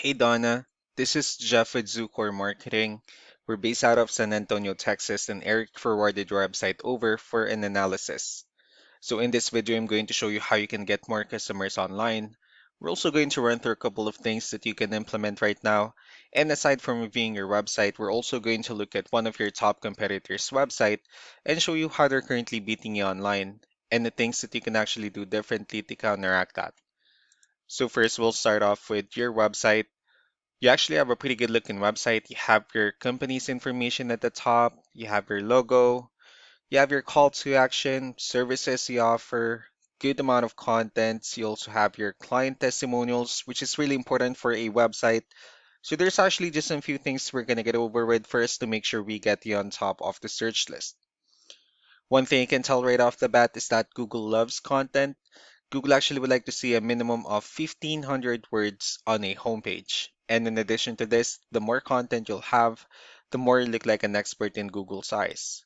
Hey Donna, this is Jeff with Zucor Marketing. We're based out of San Antonio, Texas, and Eric forwarded your website over for an analysis. So in this video, I'm going to show you how you can get more customers online. We're also going to run through a couple of things that you can implement right now. And aside from reviewing your website, we're also going to look at one of your top competitors' website and show you how they're currently beating you online and the things that you can actually do differently to counteract that. So first, we'll start off with your website. You actually have a pretty good looking website. You have your company's information at the top, you have your logo, you have your call to action, services you offer, good amount of contents. You also have your client testimonials, which is really important for a website. So there's actually just a few things we're gonna get over with first to make sure we get you on top of the search list. One thing you can tell right off the bat is that Google loves content. Google actually would like to see a minimum of 1,500 words on a homepage. And in addition to this, the more content you'll have, the more you look like an expert in Google's eyes.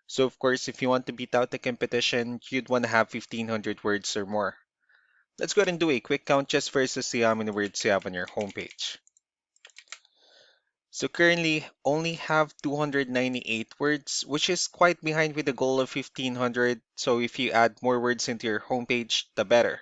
So of course, if you want to beat out the competition, you'd want to have 1,500 words or more. Let's go ahead and do a quick count just first to see how many words you have on your homepage. So currently only have 298 words, which is quite behind with the goal of 1,500. So if you add more words into your homepage, the better.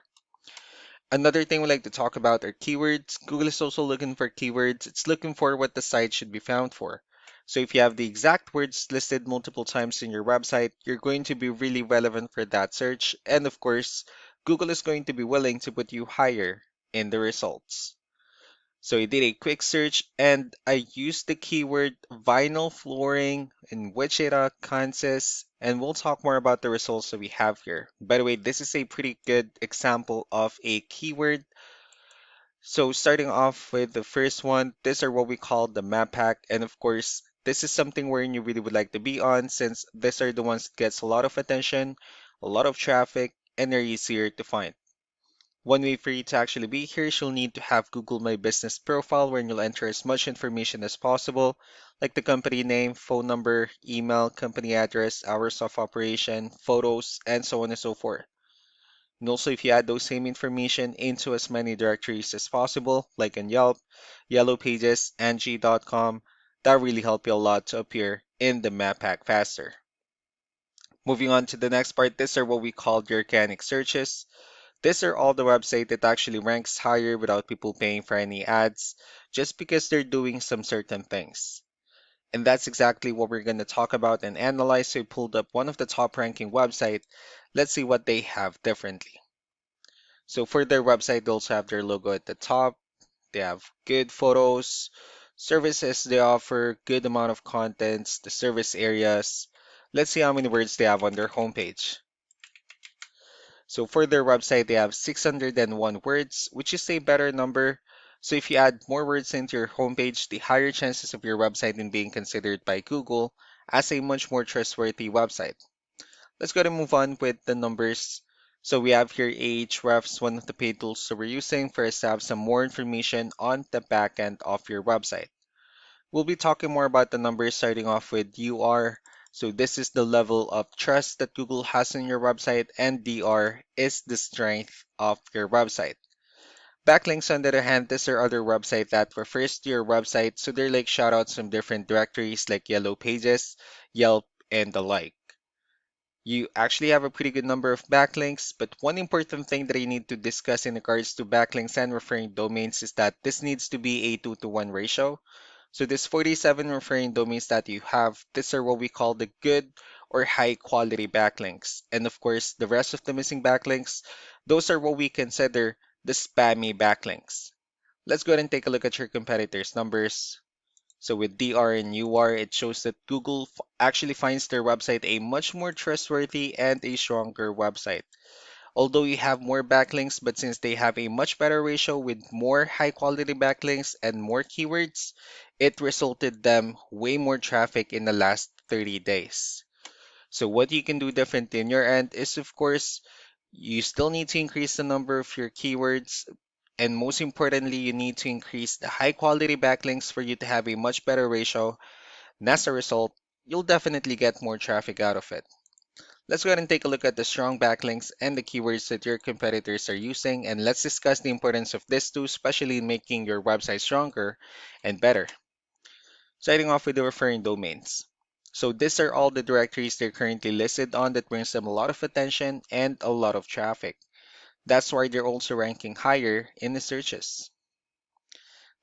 Another thing we like to talk about are keywords. Google is also looking for keywords. It's looking for what the site should be found for. So if you have the exact words listed multiple times in your website, you're going to be really relevant for that search. And of course, Google is going to be willing to put you higher in the results. So I did a quick search and I used the keyword vinyl flooring in Wichita, Kansas, and we'll talk more about the results that we have here. By the way, this is a pretty good example of a keyword. So starting off with the first one, these are what we call the map pack. And of course, this is something where you really would like to be on since these are the ones that gets a lot of attention, a lot of traffic, and they're easier to find. One way for you to actually be here is you'll need to have Google My Business profile where you'll enter as much information as possible, like the company name, phone number, email, company address, hours of operation, photos, and so on and so forth. And also, if you add those same information into as many directories as possible, like in Yelp, Yellow Pages, Angie.com, that really help you a lot to appear in the map pack faster. Moving on to the next part, these are what we call the organic searches. These are all the website that actually ranks higher without people paying for any ads, just because they're doing some certain things. And that's exactly what we're going to talk about and analyze. So we pulled up one of the top ranking website. Let's see what they have differently. So for their website, they also have their logo at the top. They have good photos, services they offer, good amount of contents, the service areas. Let's see how many words they have on their homepage. So for their website, they have 601 words, which is a better number. So if you add more words into your homepage, the higher chances of your website in being considered by Google as a much more trustworthy website. Let's go to move on with the numbers. So we have here Ahrefs, one of the paid tools that we're using for us to have some more information on the back end of your website. We'll be talking more about the numbers starting off with UR. So this is the level of trust that Google has in your website, and DR is the strength of your website. Backlinks, on the other hand, these are other websites that refers to your website, so they're like shoutouts from different directories like Yellow Pages, Yelp, and the like. You actually have a pretty good number of backlinks, but one important thing that I need to discuss in regards to backlinks and referring domains is that this needs to be a 2 to 1 ratio. So this 47 referring domains that you have, these are what we call the good or high quality backlinks. And of course, the rest of the missing backlinks, those are what we consider the spammy backlinks. Let's go ahead and take a look at your competitors' numbers. So with DR and UR, it shows that Google actually finds their website a much more trustworthy and a stronger website. Although you have more backlinks, but since they have a much better ratio with more high quality backlinks and more keywords, it resulted them way more traffic in the last 30 days. So what you can do different in your end is, of course, you still need to increase the number of your keywords, and most importantly, you need to increase the high quality backlinks for you to have a much better ratio. And as a result, you'll definitely get more traffic out of it. Let's go ahead and take a look at the strong backlinks and the keywords that your competitors are using, and let's discuss the importance of this too, especially in making your website stronger and better. Starting off with the referring domains. So these are all the directories they're currently listed on that brings them a lot of attention and a lot of traffic. That's why they're also ranking higher in the searches.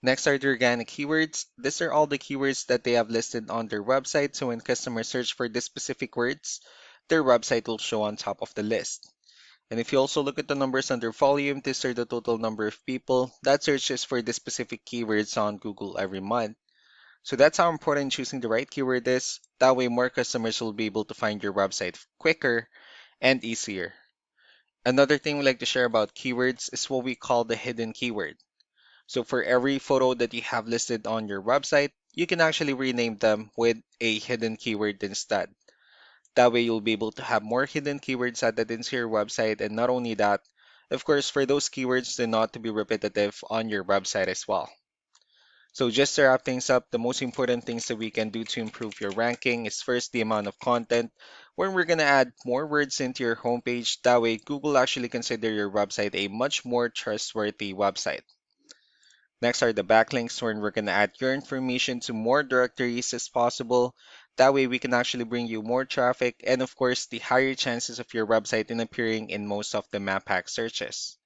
Next are the organic keywords. These are all the keywords that they have listed on their website, so when customers search for these specific words, their website will show on top of the list. And if you also look at the numbers under volume, these are the total number of people that searches for the specific keywords on Google every month. So that's how important choosing the right keyword is. That way more customers will be able to find your website quicker and easier. Another thing we like to share about keywords is what we call the hidden keyword. So for every photo that you have listed on your website, you can actually rename them with a hidden keyword instead. That way you'll be able to have more hidden keywords added into your website, and not only that, of course, for those keywords to not to be repetitive on your website as well. So just to wrap things up, the most important things that we can do to improve your ranking is first the amount of content, where we're going to add more words into your homepage. That way Google actually consider your website a much more trustworthy website. Next are the backlinks, where we're going to add your information to more directories as possible. That way we can actually bring you more traffic and of course the higher chances of your website in appearing in most of the map pack searches.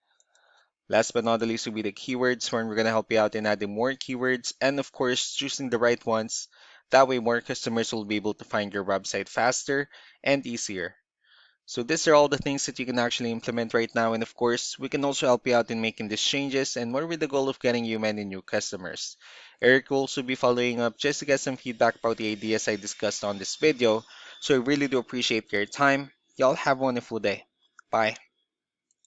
Last but not the least will be the keywords, where we're going to help you out in adding more keywords and of course choosing the right ones. That way more customers will be able to find your website faster and easier. So these are all the things that you can actually implement right now, and of course, we can also help you out in making these changes and more with the goal of getting you many new customers. Eric will also be following up just to get some feedback about the ideas I discussed on this video, so I really do appreciate your time. Y'all have a wonderful day. Bye.